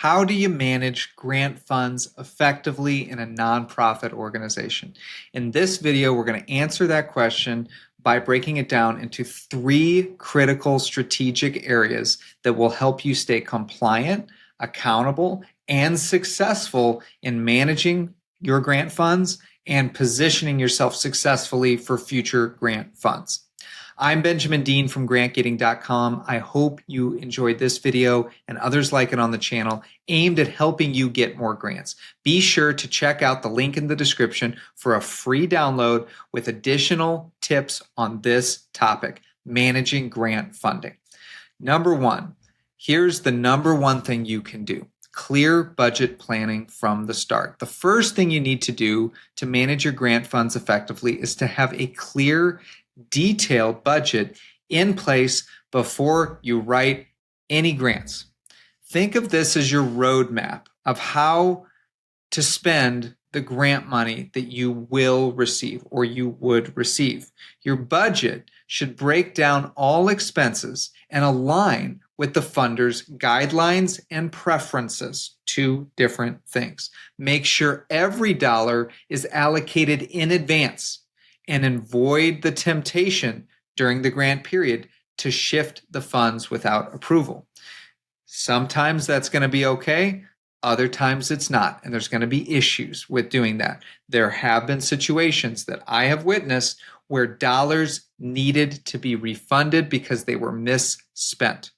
How do you manage grant funds effectively in a nonprofit organization? In this video, we're going to answer that question by breaking it down into 3 critical strategic areas that will help you stay compliant, accountable, and successful in managing your grant funds and positioning yourself successfully for future grant funds. I'm Benjamin Dean from grantgating.com. I hope you enjoyed this video and others like it on the channel aimed at helping you get more grants. Be sure to check out the link in the description for a free download with additional tips on this topic, managing grant funding. Number 1, here's the number 1 thing you can do. Clear budget planning from the start. The first thing you need to do to manage your grant funds effectively is to have a clear, detailed budget in place before you write any grants. Think of this as your roadmap of how to spend the grant money that you will receive or you would receive. Your budget should break down all expenses and align with the funder's guidelines and preferences. 2 different things. Make sure every dollar is allocated in advance and avoid the temptation during the grant period to shift the funds without approval. Sometimes that's going to be okay. Other times it's not, and there's going to be issues with doing that. There have been situations that I have witnessed where dollars needed to be refunded because they were misspent.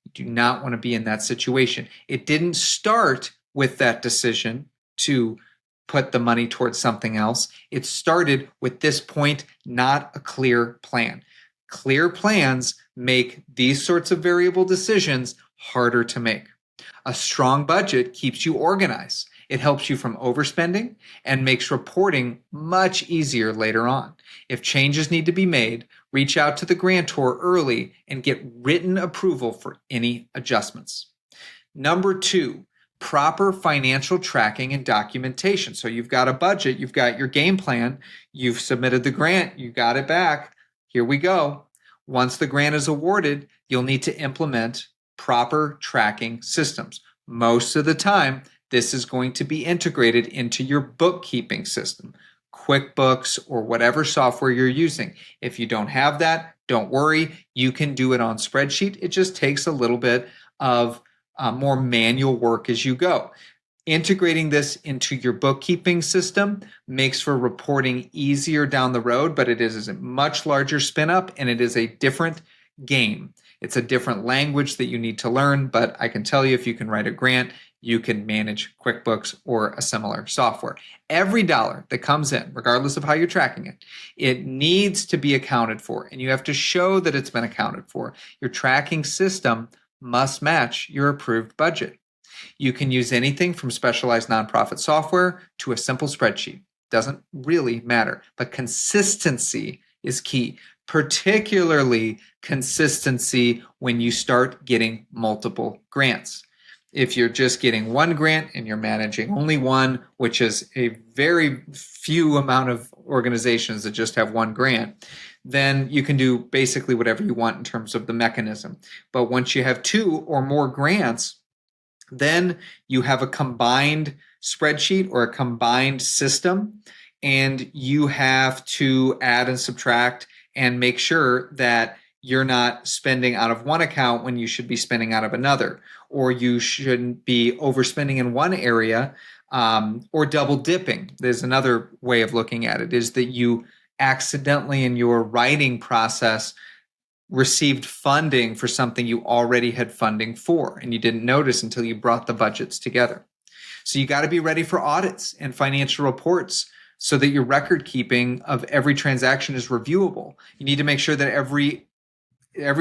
You do not want to be in that situation. It didn't start with that decision to put the money towards something else. It started with this point, not a clear plan. Clear plans make these sorts of variable decisions harder to make. A strong budget keeps you organized. It helps you from overspending and makes reporting much easier later on. If changes need to be made, reach out to the grantor early and get written approval for any adjustments. Number 2, proper financial tracking and documentation. So you've got a budget, you've got your game plan, you've submitted the grant, you got it back. Here we go. Once the grant is awarded, you'll need to implement proper tracking systems. Most of the time, this is going to be integrated into your bookkeeping system, QuickBooks, or whatever software you're using. If you don't have that, don't worry. You can do it on spreadsheet. It just takes a little bit of more manual work as you go. Integrating this into your bookkeeping system makes for reporting easier down the road, but it is a much larger spin up and it is a different game. It's a different language that you need to learn, but I can tell you if you can write a grant, you can manage QuickBooks or a similar software. Every dollar that comes in, regardless of how you're tracking it, it needs to be accounted for, and you have to show that it's been accounted for. Your tracking system must match your approved budget. You can use anything from specialized nonprofit software to a simple spreadsheet. Doesn't really matter, but consistency is key, particularly consistency when you start getting multiple grants. If you're just getting one grant and you're managing only one, which is a very few amount of organizations that just have one grant, then you can do basically whatever you want in terms of the mechanism. But once you have 2 or more grants, then you have a combined spreadsheet or a combined system, and you have to add and subtract and make sure that you're not spending out of one account when you should be spending out of another, or you shouldn't be overspending in one area or double dipping. There's another way of looking at it, is that you accidentally in your writing process received funding for something you already had funding for, and you didn't notice until you brought the budgets together. So you got to be ready for audits and financial reports so that your record keeping of every transaction is reviewable. You need to make sure that every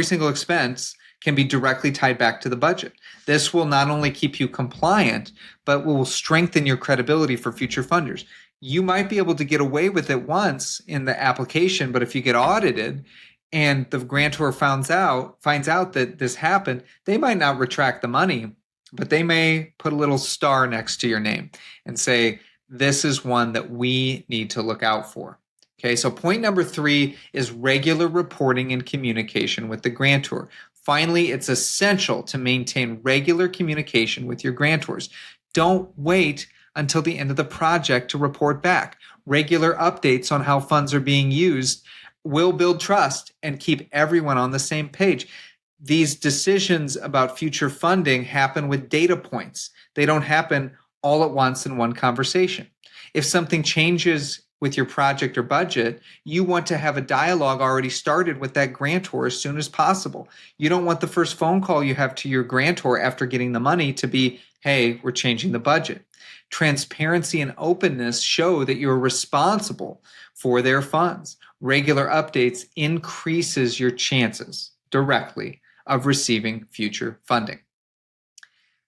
single expense can be directly tied back to the budget. This will not only keep you compliant, but will strengthen your credibility for future funders. You might be able to get away with it once in the application, but if you get audited and the grantor finds out that this happened, they might not retract the money, but they may put a little star next to your name and say, this is one that we need to look out for. Okay, so point number 3 is regular reporting and communication with the grantor. Finally, it's essential to maintain regular communication with your grantors. Don't wait until the end of the project to report back. Regular updates on how funds are being used will build trust and keep everyone on the same page. These decisions about future funding happen with data points. They don't happen all at once in one conversation. If something changes with your project or budget, you want to have a dialogue already started with that grantor as soon as possible. You don't want the first phone call you have to your grantor after getting the money to be, hey, we're changing the budget. Transparency and openness show that you're responsible for their funds. Regular updates increases your chances directly of receiving future funding.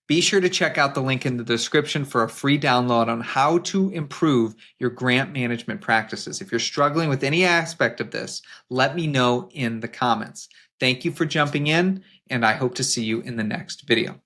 Be sure to check out the link in the description for a free download on how to improve your grant management practices. If you're struggling with any aspect of this, let me know in the comments. Thank you for jumping in, and I hope to see you in the next video.